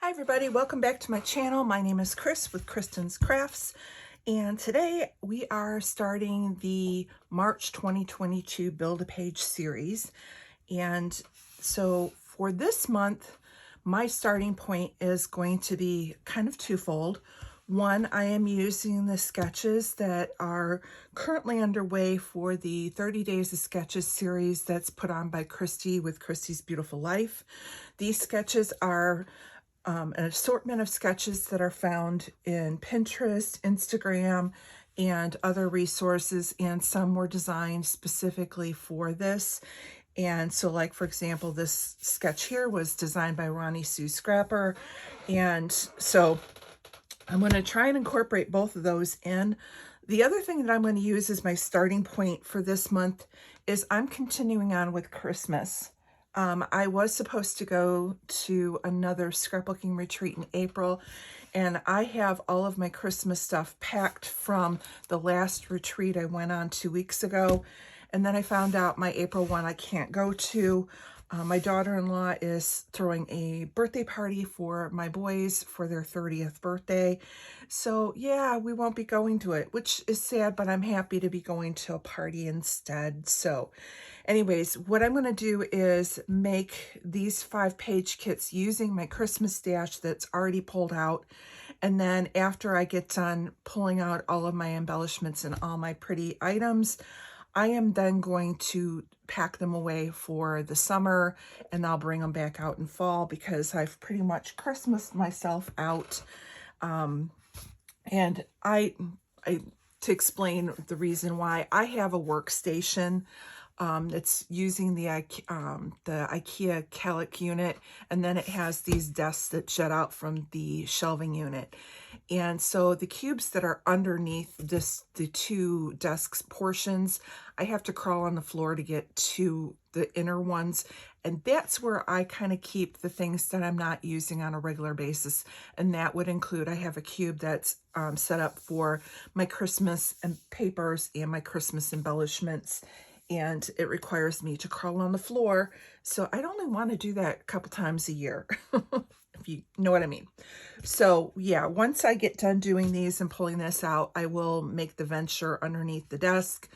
Hi everybody, welcome back to my channel. My name is Chris with Kristen's Crafts, and today we are starting the March 2022 Build-A-Page series. And so for this month, my starting point is going to be kind of twofold. One, I am using the sketches that are currently underway for the 30 Days of Sketches series that's put on by Christy with Christy's Beautiful Life. These sketches are an assortment of sketches that are found in Pinterest, Instagram, and other resources, and some were designed specifically for this. And so, like, for example, this sketch here was designed by Ronnie Sue Scrapper, and so I'm going to try and incorporate both of those in. The other thing that I'm going to use as my starting point for this month is I'm continuing on with Christmas. I was supposed to go to another scrapbooking retreat in April, and I have all of my Christmas stuff packed from the last retreat I went on 2 weeks ago. And then I found out my April one I can't go to. My daughter-in-law is throwing a birthday party for my boys for their 30th birthday. So yeah, we won't be going to it, which is sad, but I'm happy to be going to a party instead. So anyways, what I'm going to do is make these 5-page kits using my Christmas stash that's already pulled out. And then after I get done pulling out all of my embellishments and all my pretty items, I am then going to pack them away for the summer, and I'll bring them back out in fall because I've pretty much Christmased myself out. And to explain the reason why, I have a workstation that's using the IKEA Calic unit, and then it has these desks that jut out from the shelving unit. And so the cubes that are underneath the two desks portions, I have to crawl on the floor to get to the inner ones. And that's where I kind of keep the things that I'm not using on a regular basis. And that would include, I have a cube that's set up for my Christmas and papers and my Christmas embellishments. And it requires me to crawl on the floor. So I'd only want to do that a couple times a year, if you know what I mean. So yeah, once I get done doing these and pulling this out, I will make the venture underneath the desk,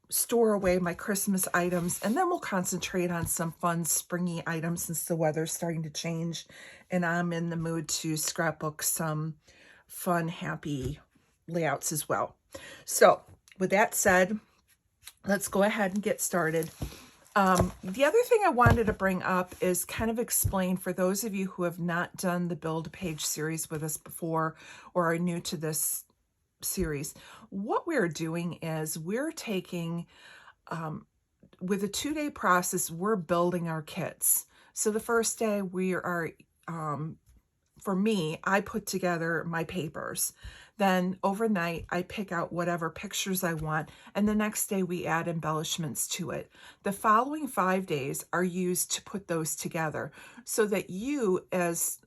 store away my Christmas items, and then we'll concentrate on some fun springy items since the weather's starting to change and I'm in the mood to scrapbook some fun, happy layouts as well. So with that said, let's go ahead and get started. The other thing I wanted to bring up is kind of explain for those of you who have not done the Build-A-Page series with us before or are new to this series. What we're doing is we're taking, with a 2-day process, we're building our kits. So the first day we are, for me, I put together my papers. Then overnight, I pick out whatever pictures I want, and the next day we add embellishments to it. The following 5 days are used to put those together so that you, as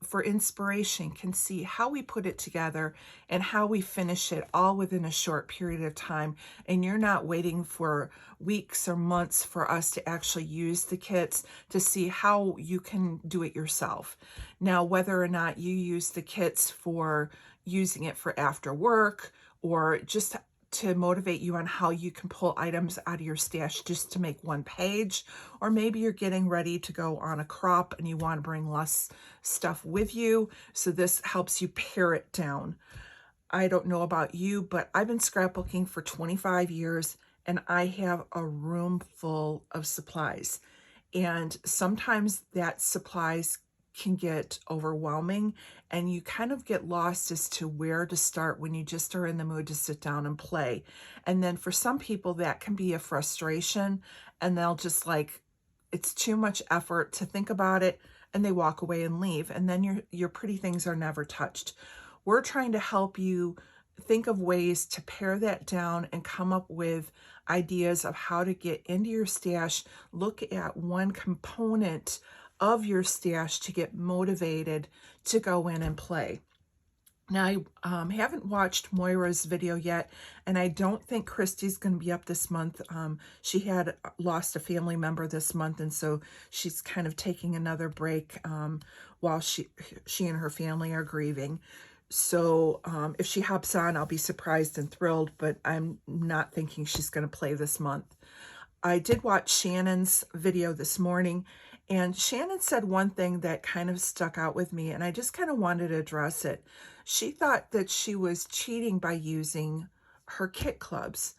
for inspiration, can see how we put it together and how we finish it all within a short period of time. And you're not waiting for weeks or months for us to actually use the kits to see how you can do it yourself. Now, whether or not you use the kits for using it for after work or just to motivate you on how you can pull items out of your stash just to make one page, or maybe you're getting ready to go on a crop and you want to bring less stuff with you, so this helps you pare it down. I don't know about you, but I've been scrapbooking for 25 years and I have a room full of supplies, and sometimes that supplies can get overwhelming and you kind of get lost as to where to start when you just are in the mood to sit down and play. And then for some people that can be a frustration, and they'll just like, it's too much effort to think about it, and they walk away and leave, and then your pretty things are never touched. We're trying to help you think of ways to pare that down and come up with ideas of how to get into your stash, look at one component of your stash to get motivated to go in and play. Now, I haven't watched Moira's video yet, and I don't think Christy's going to be up this month. She had lost a family member this month, and so she's kind of taking another break while she and her family are grieving. So if she hops on, I'll be surprised and thrilled, but I'm not thinking she's going to play this month. I did watch Shannon's video this morning, and Shannon said one thing that kind of stuck out with me, and I just kind of wanted to address it. She thought that she was cheating by using her kit clubs.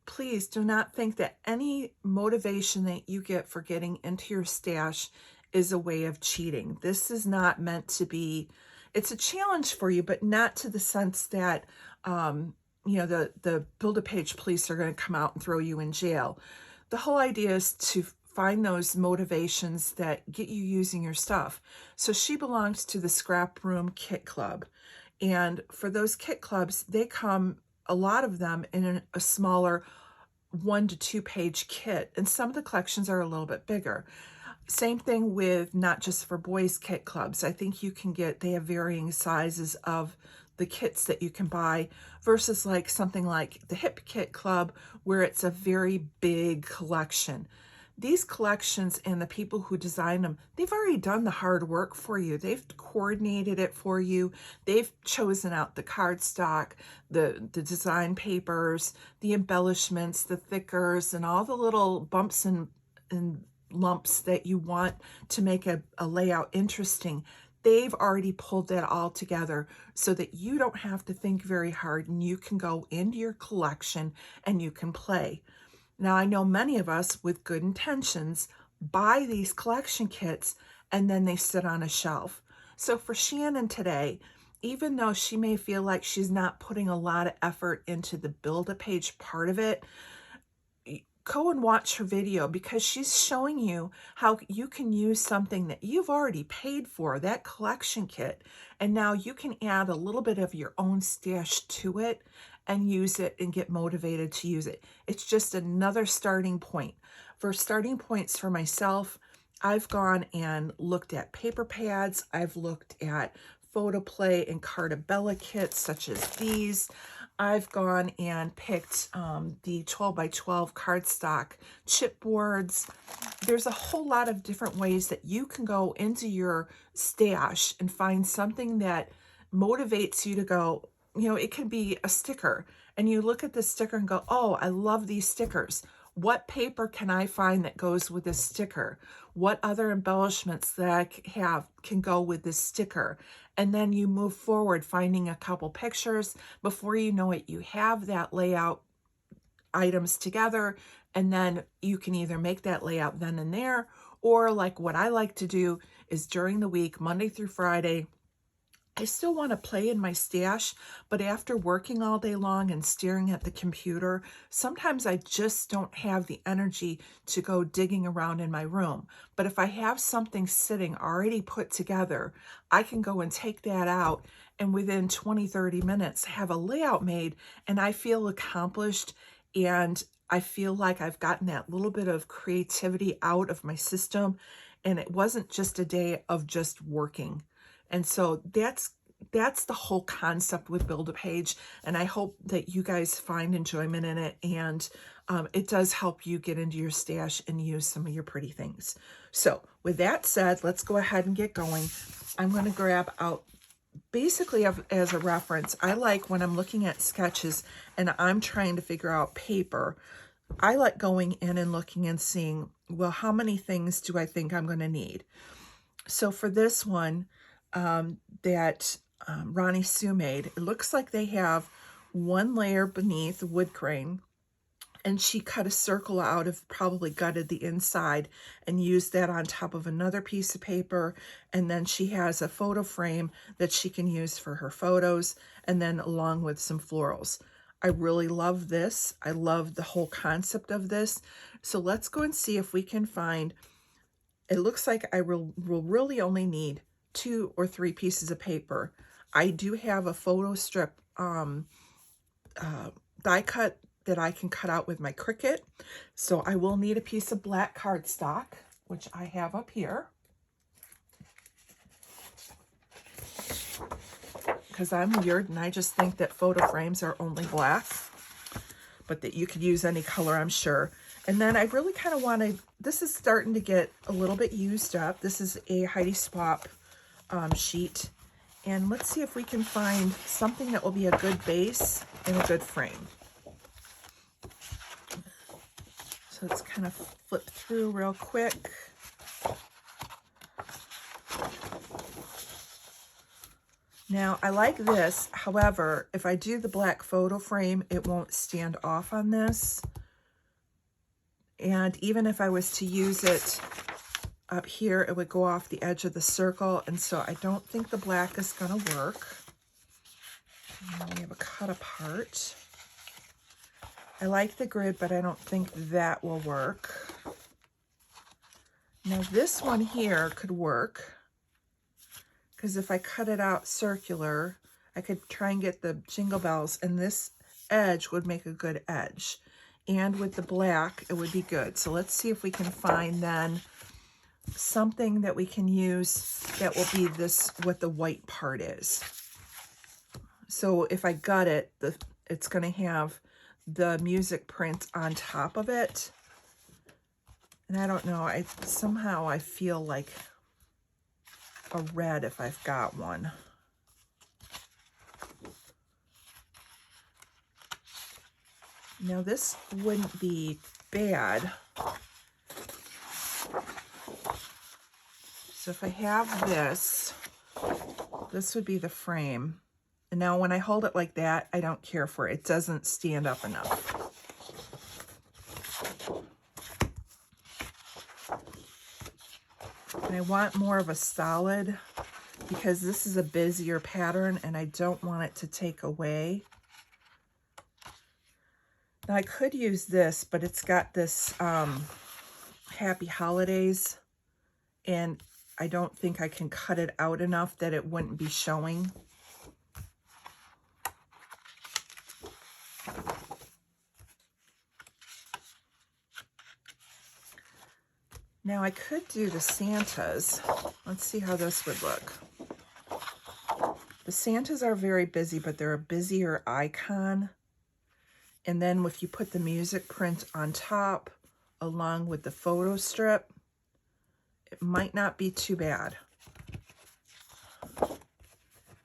Please do not think that any motivation that you get for getting into your stash is a way of cheating. This is not meant to be, it's a challenge for you, but not to the sense that, you know, the Build-A-Page police are going to come out and throw you in jail. The whole idea is to find those motivations that get you using your stuff. So she belongs to the Scrap Room Kit Club. And for those kit clubs, they come, a lot of them, in a smaller 1 to 2 page kit. And some of the collections are a little bit bigger. Same thing with not just for boys kit clubs. I think you can get, they have varying sizes of the kits that you can buy versus like something like the Hip Kit Club where it's a very big collection. These collections and the people who design them, they've already done the hard work for you. They've coordinated it for you. They've chosen out the cardstock, the design papers, the embellishments, the thickers, and all the little bumps and lumps that you want to make a layout interesting. They've already pulled that all together so that you don't have to think very hard and you can go into your collection and you can play. Now, I know many of us with good intentions buy these collection kits and then they sit on a shelf. So for Shannon today, even though she may feel like she's not putting a lot of effort into the Build-A-Page part of it, go and watch her video because she's showing you how you can use something that you've already paid for, that collection kit, and now you can add a little bit of your own stash to it and use it and get motivated to use it. It's just another starting point. For starting points for myself, I've gone and looked at paper pads. I've looked at photoplay and Cartabella kits such as these. I've gone and picked the 12 by 12 cardstock chipboards. There's a whole lot of different ways that you can go into your stash and find something that motivates you to go, you know, it can be a sticker. And you look at the sticker and go, oh, I love these stickers. What paper can I find that goes with this sticker? What other embellishments that I have can go with this sticker? And then you move forward, finding a couple pictures. Before you know it, you have that layout items together, and then you can either make that layout then and there, or like what I like to do is during the week, Monday through Friday, I still want to play in my stash, but after working all day long and staring at the computer, sometimes I just don't have the energy to go digging around in my room. But if I have something sitting already put together, I can go and take that out and within 20-30 minutes have a layout made, and I feel accomplished and I feel like I've gotten that little bit of creativity out of my system, and it wasn't just a day of just working. And so that's the whole concept with Build-A-Page, and I hope that you guys find enjoyment in it, and it does help you get into your stash and use some of your pretty things. So with that said, let's go ahead and get going. I'm going to grab out, basically as a reference, I like when I'm looking at sketches and I'm trying to figure out paper, I like going in and looking and seeing, well, how many things do I think I'm going to need? So for this one, that Ronnie Sue made, it looks like they have one layer beneath wood grain, and she cut a circle out of, probably gutted the inside and used that on top of another piece of paper, and then she has a photo frame that she can use for her photos, and then along with some florals. I really love this. I love the whole concept of this. So let's go and see if we can find, it looks like I will really only need 2 or 3 pieces of paper. I do have a photo strip die cut that I can cut out with my Cricut. So I will need a piece of black cardstock, which I have up here. because I'm weird and I just think that photo frames are only black, but that you could use any color, I'm sure. And then I really kind of wanted, this is starting to get a little bit used up. This is a Heidi Swap sheet. And let's see if we can find something that will be a good base and a good frame. So let's kind of flip through real quick. Now, I like this. However, if I do the black photo frame, it won't stand off on this. And even if I was to use it up here, it would go off the edge of the circle. And so I don't think the black is going to work. And we have a cut apart. I like the grid, but I don't think that will work. Now, this one here could work, because if I cut it out circular, I could try and get the jingle bells, and this edge would make a good edge. And with the black, it would be good. So let's see if we can find then something that we can use that will be this, what the white part is. So if I gut it, it's going to have the music print on top of it. And I don't know, somehow I feel like a red if I've got one. Now this wouldn't be bad. So if I have this, this would be the frame. And now when I hold it like that, I don't care for it. It doesn't stand up enough. And I want more of a solid because this is a busier pattern and I don't want it to take away. Now I could use this, but it's got this Happy Holidays, and I don't think I can cut it out enough that it wouldn't be showing. Now I could do the Santas. Let's see how this would look. The Santas are very busy, but they're a busier icon. And then if you put the music print on top, along with the photo strip, it might not be too bad.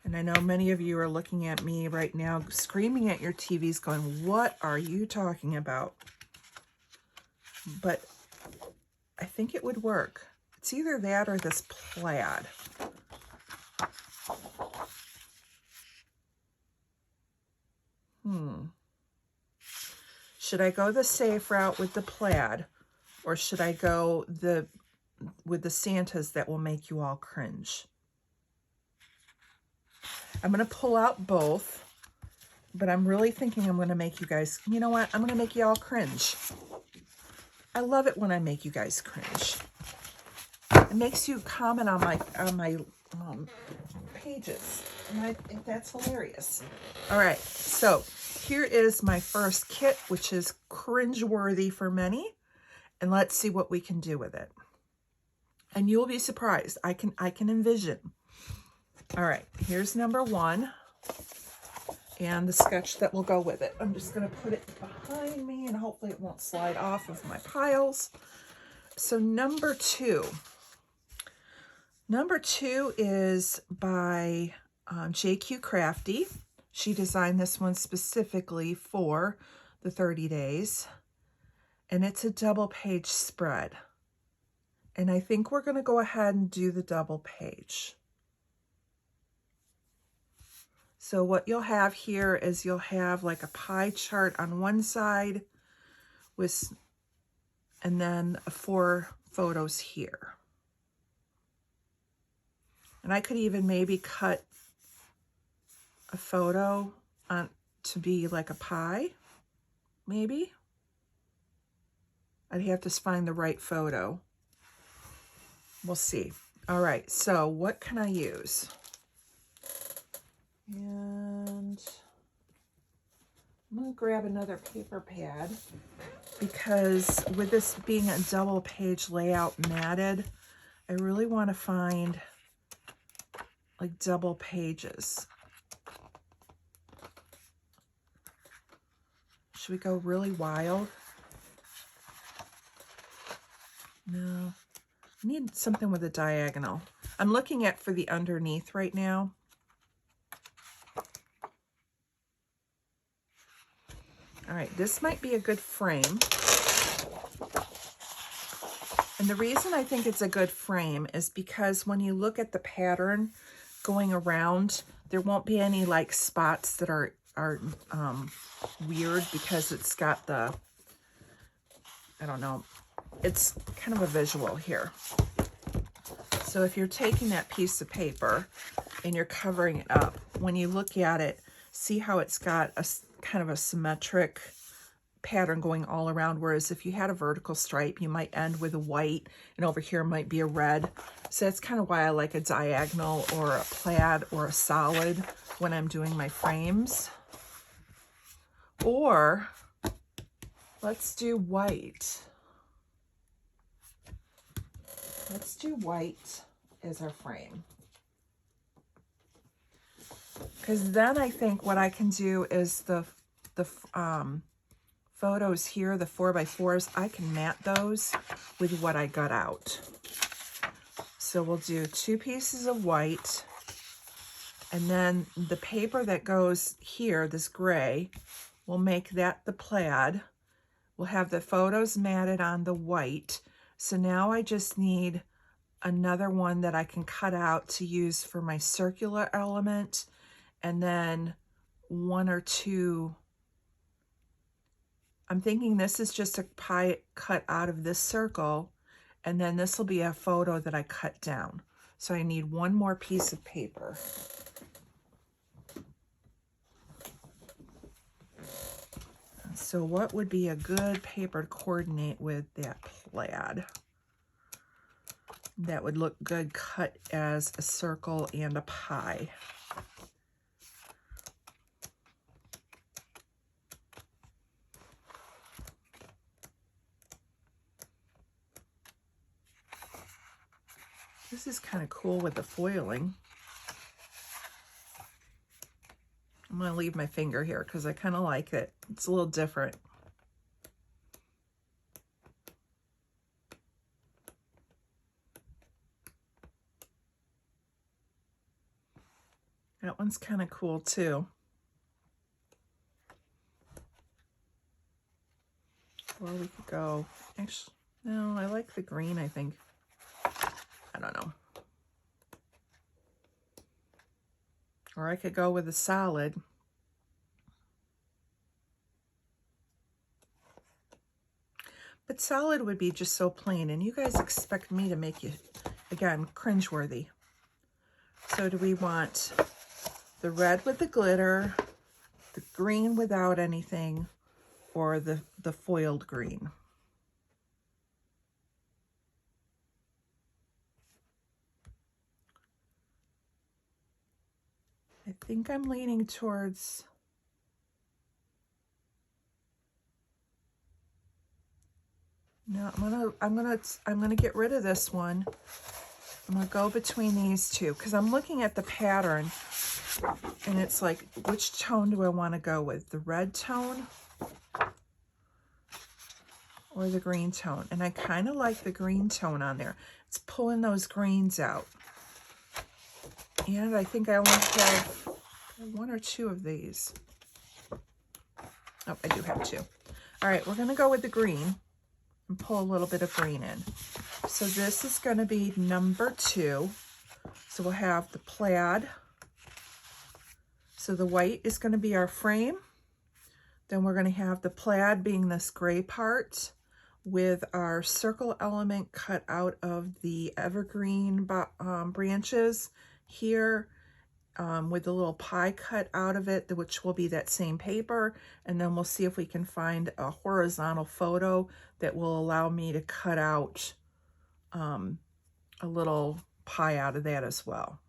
And I know many of you are looking at me right now, screaming at your TVs, going, what are you talking about? But I think it would work. It's either that or this plaid. Should I go the safe route with the plaid, or should I go with the Santas that will make you all cringe? I'm going to pull out both, but I'm really thinking I'm going to make you guys, you know what? I'm going to make you all cringe. I love it when I make you guys cringe. It makes you comment on my pages, and I think that's hilarious. All right, so here is my first kit, which is cringe-worthy for many, and let's see what we can do with it. And you'll be surprised. I can envision. All right, here's number one, and the sketch that will go with it. I'm just going to put it behind me, and hopefully it won't slide off of my piles. So number two. Number two is by JQ Crafty. She designed this one specifically for the 30 days. And it's a double page spread. And I think we're going to go ahead and do the double page. So what you'll have here is you'll have like a pie chart on one side with, and then 4 photos here. And I could even maybe cut a photo on to be like a pie, maybe. I'd have to find the right photo. We'll see. All right, so what can I use? And I'm going to grab another paper pad because with this being a double page layout matted, I really want to find like double pages. Should we go really wild? No. I need something with a diagonal. I'm looking at for the underneath right now. All right, this might be a good frame. And the reason I think it's a good frame is because when you look at the pattern going around, there won't be any like spots that are weird because it's got the, I don't know, it's kind of a visual here. So if you're taking that piece of paper and you're covering it up, when you look at it, see how it's got a kind of a symmetric pattern going all around, whereas if you had a vertical stripe, you might end with a white, and over here might be a red. So that's kind of why I like a diagonal or a plaid or a solid when I'm doing my frames. Or let's do white. Let's do white as our frame. Because then I think what I can do is the photos here, the 4x4s, I can mat those with what I got out. So we'll do 2 pieces of white, and then the paper that goes here, this gray, we'll make that the plaid. We'll have the photos matted on the white. So now I just need another one that I can cut out to use for my circular element, and then 1 or 2. I'm thinking this is just a pie cut out of this circle, and then this will be a photo that I cut down. So I need 1 more piece of paper. So what would be a good paper to coordinate with that plaid? That would look good cut as a circle and a pie. This is kind of cool with the foiling. I'm going to leave my finger here because I kind of like it. It's a little different. That one's kind of cool too. Or we could go, actually, no, I like the green, I think. I don't know. Or I could go with a solid. But solid would be just so plain, and you guys expect me to make you, again, cringeworthy. So do we want the red with the glitter, the green without anything, or the foiled green? I think I'm leaning towards no, I'm gonna get rid of this one. I'm gonna go between these two because I'm looking at the pattern and it's like, which tone do I want to go with? The red tone or the green tone? And I kind of like the green tone on there. It's pulling those greens out. And I think I only have 1 or 2 of these. Oh, I do have 2. All right, we're going to go with the green and pull a little bit of green in. So this is going to be number 2. So we'll have the plaid. So the white is going to be our frame. Then we're going to have the plaid being this gray part with our circle element cut out of the evergreen branches here, with a little pie cut out of it, which will be that same paper. And then we'll see if we can find a horizontal photo that will allow me to cut out a little pie out of that as well.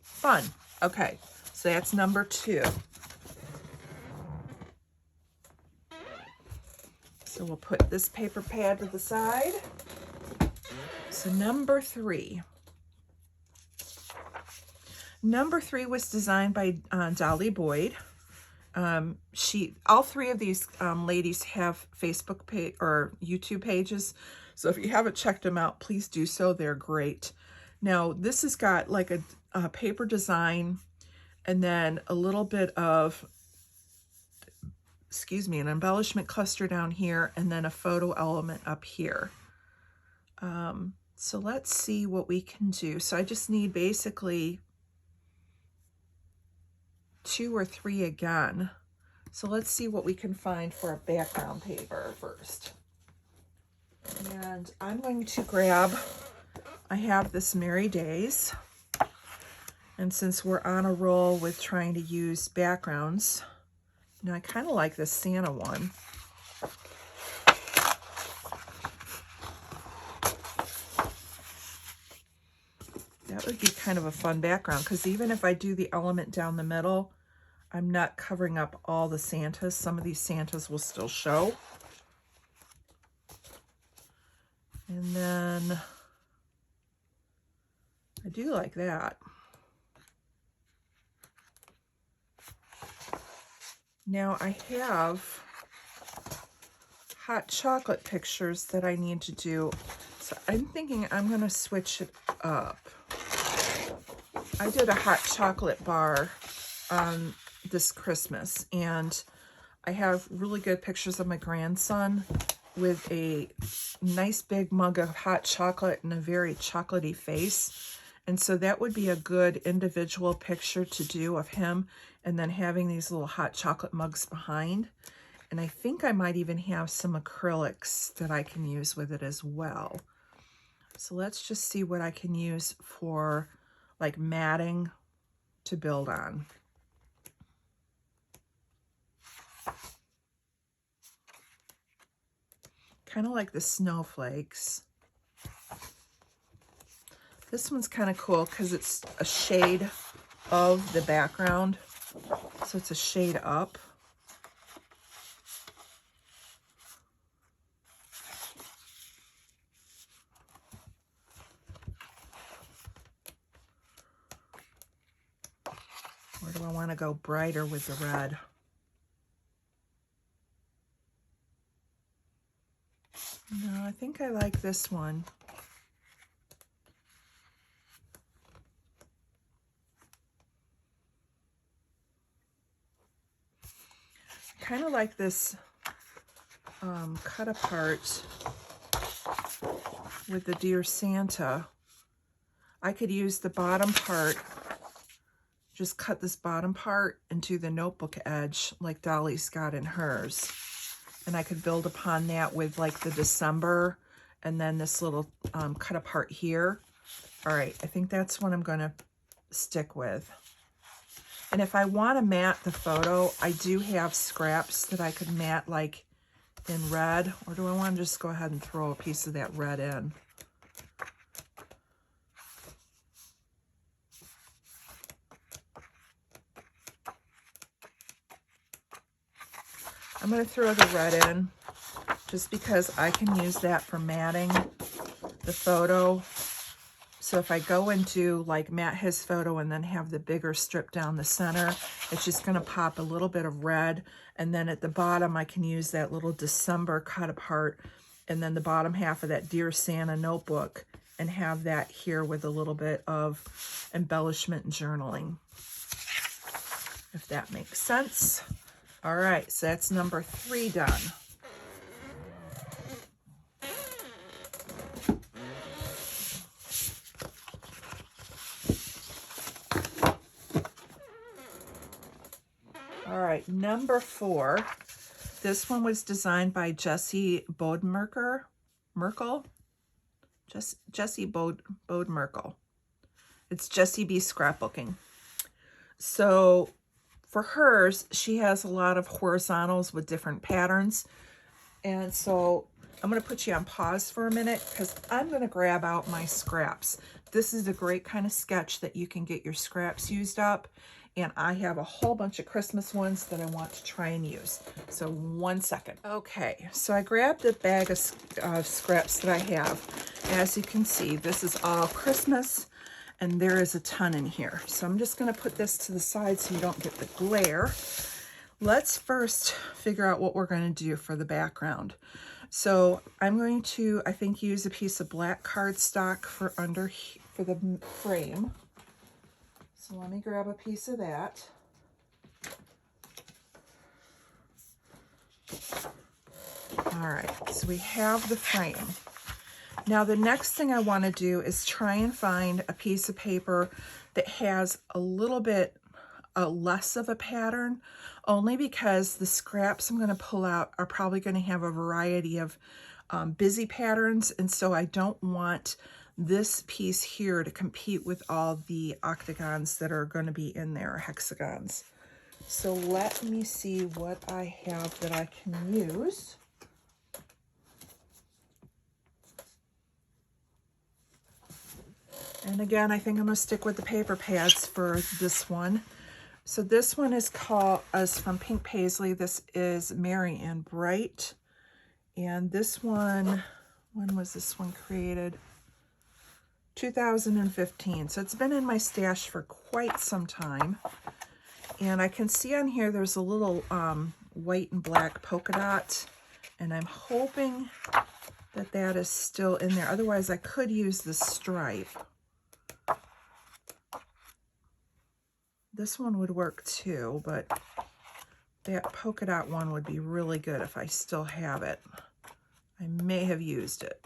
Fun. Okay, so that's number 2. So we'll put this paper pad to the side. So number 3. Number 3 was designed by Dolly Boyd, All three of these ladies have Facebook page or YouTube pages. So if you haven't checked them out, please do so. They're great. Now, this has got like a paper design and then a little bit of, excuse me, an embellishment cluster down here and then a photo element up here. So let's see what we can do. So I just need basically 2 or 3 again. So let's see what we can find for a background paper first. And I'm going to grab, I have this Merry Days. And since we're on a roll with trying to use backgrounds, now I kind of like this Santa one. That would be kind of a fun background because even if I do the element down the middle, I'm not covering up all the Santas. Some of these Santas will still show. And then I do like that. Now I have hot chocolate pictures that I need to do. So I'm thinking I'm going to switch it up. I did a hot chocolate bar this Christmas, and I have really good pictures of my grandson with a nice big mug of hot chocolate and a very chocolatey face. And so that would be a good individual picture to do of him, and then having these little hot chocolate mugs behind. And I think I might even have some acrylics that I can use with it as well. So let's just see what I can use for like matting to build on. Kind of like the snowflakes. This one's kind of cool because it's a shade of the background. So it's a shade up. Or do I want to go brighter with the red? No, I think I like this one. Kind of like this cut apart with the Dear Santa. I could use the bottom part, just cut this bottom part into the notebook edge like Dolly's got in hers. And I could build upon that with like the December and then this little cut apart here. All right, I think that's what I'm gonna stick with. And if I want to matte the photo, I do have scraps that I could matte like in red, or do I want to just go ahead and throw a piece of that red in? I'm going to throw the red in just because I can use that for matting the photo. So if I go into like matte his photo and then have the bigger strip down the center, it's just going to pop a little bit of red. And then at the bottom, I can use that little December cut apart and then the bottom half of that Dear Santa notebook and have that here with a little bit of embellishment and journaling, if that makes sense. All right, so that's number 3 done. All right, number 4. This one was designed by Jessie Bodmerkel. Jessie Bodmerkel. It's Jessie B Scrapbooking. So for hers, she has a lot of horizontals with different patterns. And so I'm going to put you on pause for a minute because I'm going to grab out my scraps. This is a great kind of sketch that you can get your scraps used up. And I have a whole bunch of Christmas ones that I want to try and use. So 1 second. Okay, so I grabbed a bag of scraps that I have. As you can see, this is all Christmas, and there is a ton in here. So I'm just going to put this to the side so you don't get the glare. let's first figure out what we're going to do for the background. So I'm going to, I think, use a piece of black cardstock for for the frame. So let me grab a piece of that. All right, so we have the frame. Now the next thing I want to do is try and find a piece of paper that has a little bit less of a pattern, only because the scraps I'm going to pull out are probably going to have a variety of busy patterns, and so I don't want this piece here to compete with all the octagons that are going to be in there, or hexagons. So let me see what I have that I can use. And again, I think I'm going to stick with the paper pads for this one. So this one is from Pink Paisley. This is Merry and Bright. And this one, when was this one created? 2015. So it's been in my stash for quite some time. And I can see on here there's a little white and black polka dot. And I'm hoping that that is still in there. Otherwise, I could use the stripe. This one would work too, but that polka dot one would be really good if I still have it. I may have used it.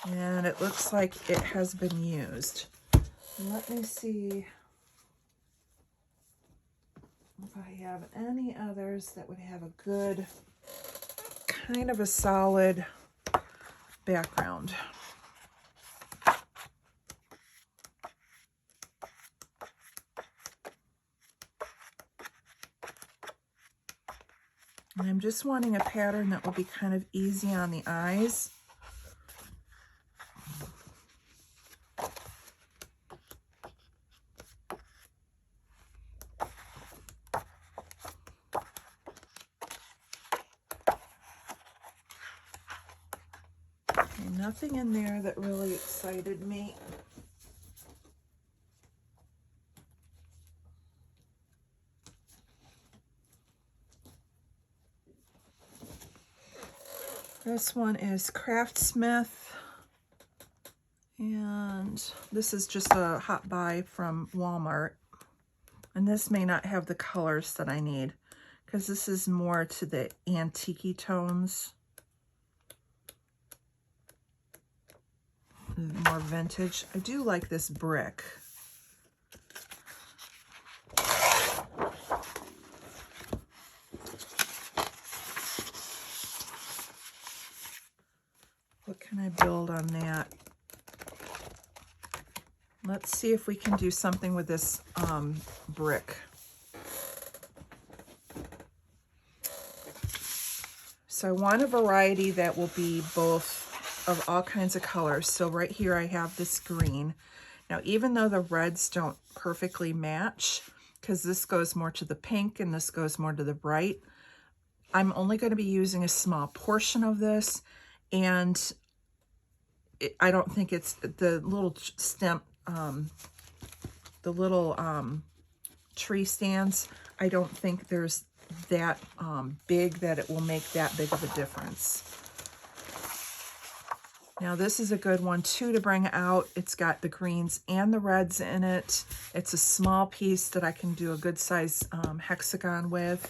And it looks like it has been used. Let me see if I have any others that would have a good, kind of a solid background. And I'm just wanting a pattern that will be kind of easy on the eyes. And nothing in there that really excited me. This one is Craftsmith, and this is just a hot buy from Walmart. And this may not have the colors that I need, because this is more to the antique tones, more vintage. I do like this brick. What can I build on that? Let's see if we can do something with this brick. So I want a variety that will be both of all kinds of colors. So right here I have this green. Now, even though the reds don't perfectly match, because this goes more to the pink and this goes more to the bright, I'm only going to be using a small portion of this. And I don't think it's the little stem, the little tree stands. I don't think there's that big that it will make that big of a difference. Now this is a good one too to bring out. It's got the greens and the reds in it. It's a small piece that I can do a good size hexagon with.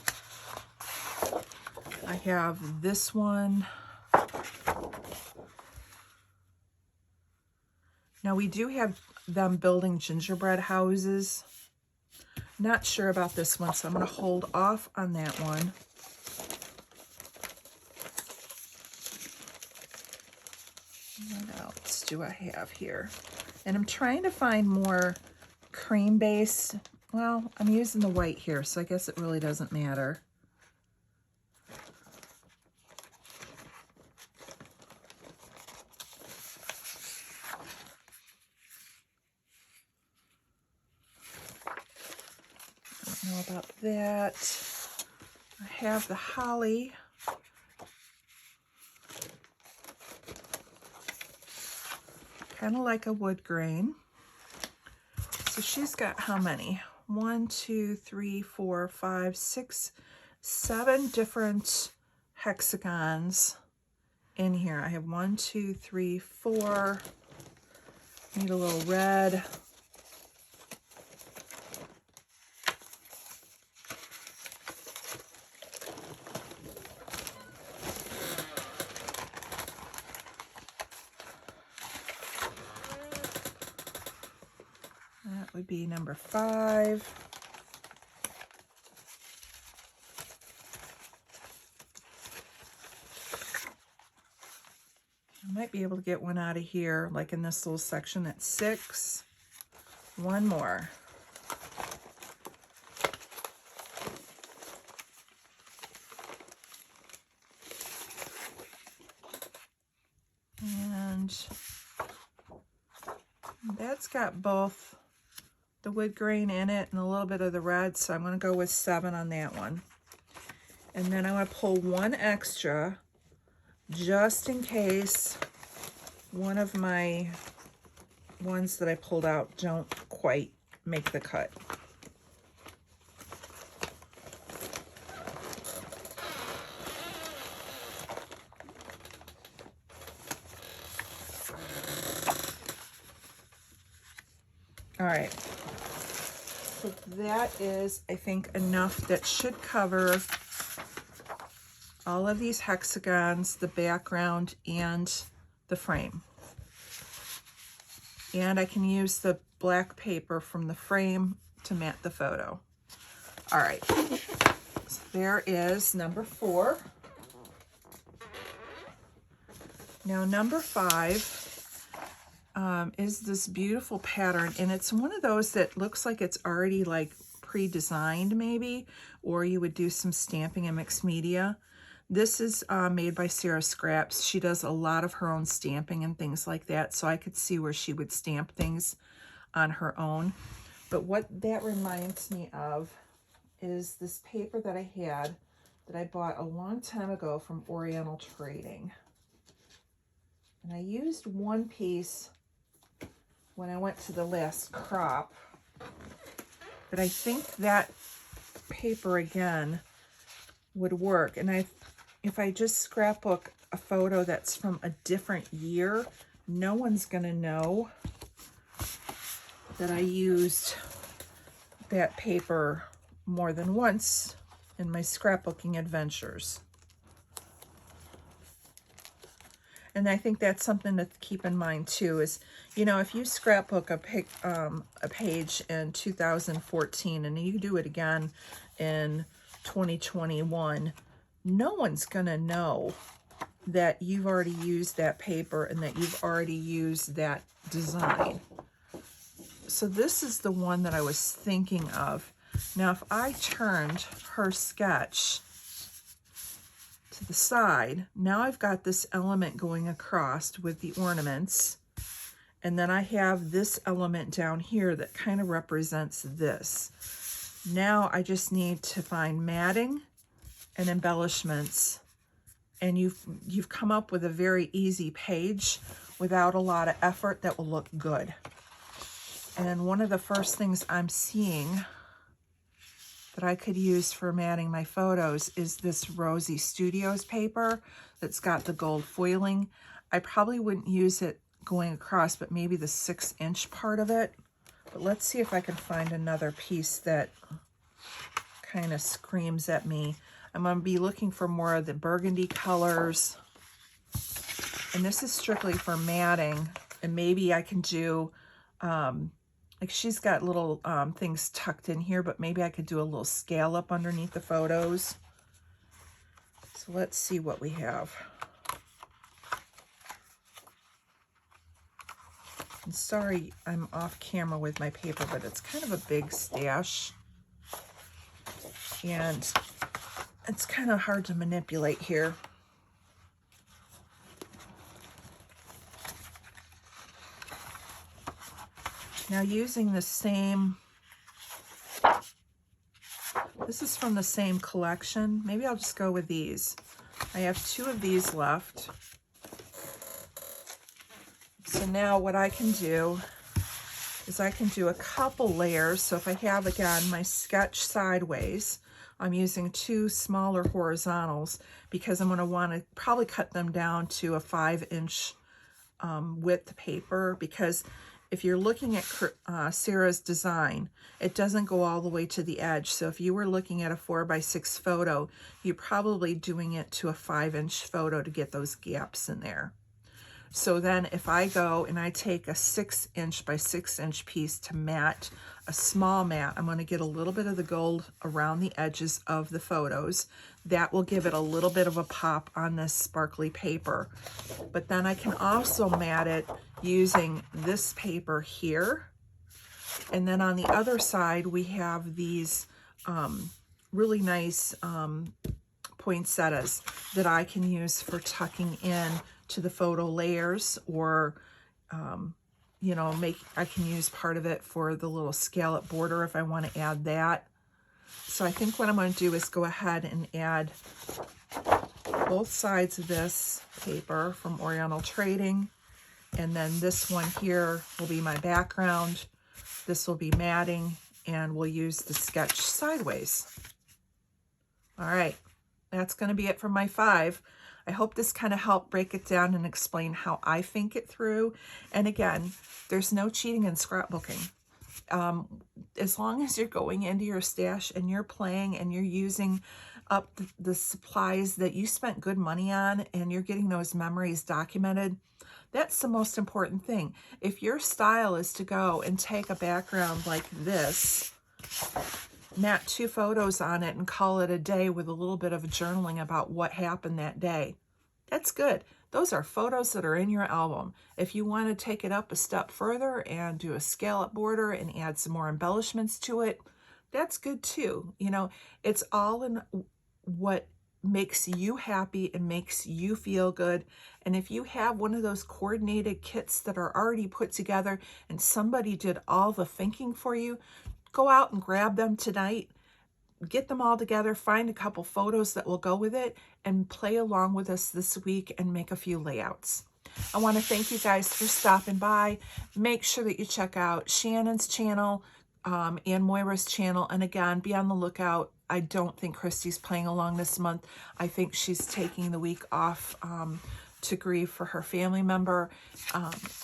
I have this one. Now we do have them building gingerbread houses. Not sure about this one, so I'm going to hold off on that one. What else do I have here? And I'm trying to find more cream base. Well, I'm using the white here, so I guess it really doesn't matter. Know about that. I have the holly. Kind of like a wood grain. So she's got how many? 1, 2, 3, 4, 5, 6, 7 different hexagons in here. I have 1, 2, 3, 4. Need a little red. That would be number 5. I might be able to get one out of here, like in this little section at 6. One more. And that's got both the wood grain in it and a little bit of the red, so I'm going to go with 7 on that one. And then I'm going to pull one extra just in case one of my ones that I pulled out don't quite make the cut. All right, so that is, I think, enough. That should cover all of these hexagons, the background, and the frame. And I can use the black paper from the frame to mat the photo. All right, so there is number 4. Now number 5 is this beautiful pattern, and it's one of those that looks like it's already like pre-designed maybe, or you would do some stamping and mixed media. This is made by Sarah Scraps. She does a lot of her own stamping and things like that, so I could see where she would stamp things on her own. But what that reminds me of is this paper that I had that I bought a long time ago from Oriental Trading. And I used one piece when I went to the last crop, but I think that paper again would work. And if I just scrapbook a photo that's from a different year, no one's gonna know that I used that paper more than once in my scrapbooking adventures. And I think that's something to keep in mind too, is, you know, if you scrapbook a page in 2014 and you do it again in 2021, no one's gonna know that you've already used that paper and that you've already used that design. So this is the one that I was thinking of. Now, if I turned her sketch to the side, now I've got this element going across with the ornaments, and then I have this element down here that kind of represents this. Now I just need to find matting and embellishments, and you've come up with a very easy page without a lot of effort that will look good. And one of the first things I'm seeing that I could use for matting my photos is this Rosie Studios paper that's got the gold foiling. I probably wouldn't use it going across, but maybe the 6-inch part of it. But let's see if I can find another piece that kind of screams at me. I'm going to be looking for more of the burgundy colors. And this is strictly for matting. And maybe I can do, like she's got little things tucked in here, but maybe I could do a little scallop underneath the photos. So let's see what we have. I'm sorry I'm off camera with my paper, but it's kind of a big stash. And it's kind of hard to manipulate here. Now using the same, this is from the same collection. Maybe I'll just go with these. I have 2 of these left. So now what I can do is I can do a couple layers. So if I have, again, my sketch sideways, I'm using 2 smaller horizontals because I'm going to want to probably cut them down to a 5-inch width paper, because if you're looking at Sarah's design, it doesn't go all the way to the edge. So if you were looking at a 4x6 photo, you're probably doing it to a 5-inch photo to get those gaps in there. So then if I go and I take a 6-inch by 6-inch piece to mat, a small mat, I'm going to get a little bit of the gold around the edges of the photos. That will give it a little bit of a pop on this sparkly paper. But then I can also mat it using this paper here. And then on the other side, we have these really nice poinsettias that I can use for tucking in to the photo layers, or you know, I can use part of it for the little scallop border if I want to add that. So I think what I'm going to do is go ahead and add both sides of this paper from Oriental Trading, and then this one here will be my background. This will be matting, and we'll use the sketch sideways. All right, that's going to be it for my 5. I hope this kind of helped break it down and explain how I think it through. And again, there's no cheating in scrapbooking. As long as you're going into your stash and you're playing and you're using up the supplies that you spent good money on, and you're getting those memories documented, that's the most important thing. If your style is to go and take a background like this, mat 2 photos on it and call it a day with a little bit of journaling about what happened that day, that's good. Those are photos that are in your album. If you want to take it up a step further and do a scallop border and add some more embellishments to it, that's good too. You know, it's all in what makes you happy and makes you feel good. And if you have one of those coordinated kits that are already put together and somebody did all the thinking for you, go out and grab them tonight, get them all together, find a couple photos that will go with it, and play along with us this week and make a few layouts. I want to thank you guys for stopping by. Make sure that you check out Shannon's channel and Moira's channel. And again, be on the lookout. I don't think Christy's playing along this month. I think she's taking the week off to grieve for her family member.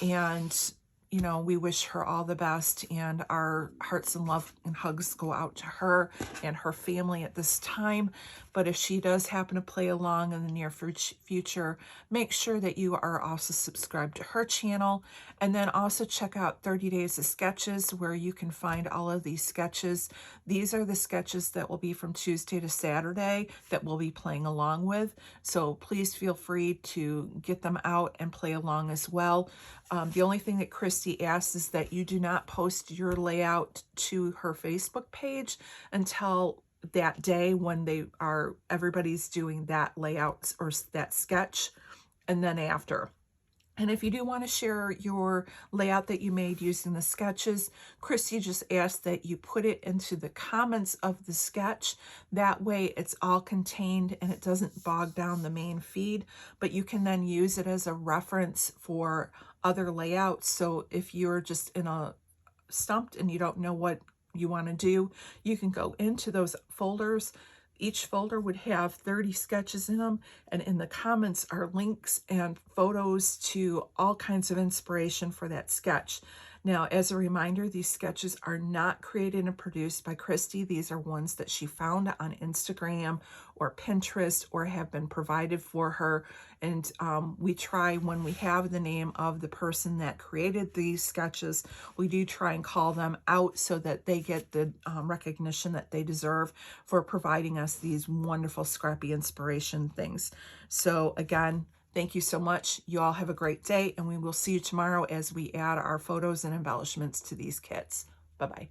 And you know, we wish her all the best, and our hearts and love and hugs go out to her and her family at this time. But if she does happen to play along in the near future, make sure that you are also subscribed to her channel. And then also check out 30 Days of Sketches, where you can find all of these sketches. These are the sketches that will be from Tuesday to Saturday that we'll be playing along with. So please feel free to get them out and play along as well. The only thing that Christy asks is that you do not post your layout to her Facebook page until that day when everybody's doing that layout or that sketch, and then after. And if you do want to share your layout that you made using the sketches, Christy just asked that you put it into the comments of the sketch. That way it's all contained and it doesn't bog down the main feed, but you can then use it as a reference for other layouts. So if you're just stumped and you don't know what you want to do, you can go into those folders. Each folder would have 30 sketches in them, and in the comments are links and photos to all kinds of inspiration for that sketch. Now, as a reminder, these sketches are not created and produced by Christy. These are ones that she found on Instagram or Pinterest or have been provided for her. And we try, when we have the name of the person that created these sketches, we do try and call them out so that they get the recognition that they deserve for providing us these wonderful scrappy inspiration things. So again, thank you so much. You all have a great day, and we will see you tomorrow as we add our photos and embellishments to these kits. Bye-bye.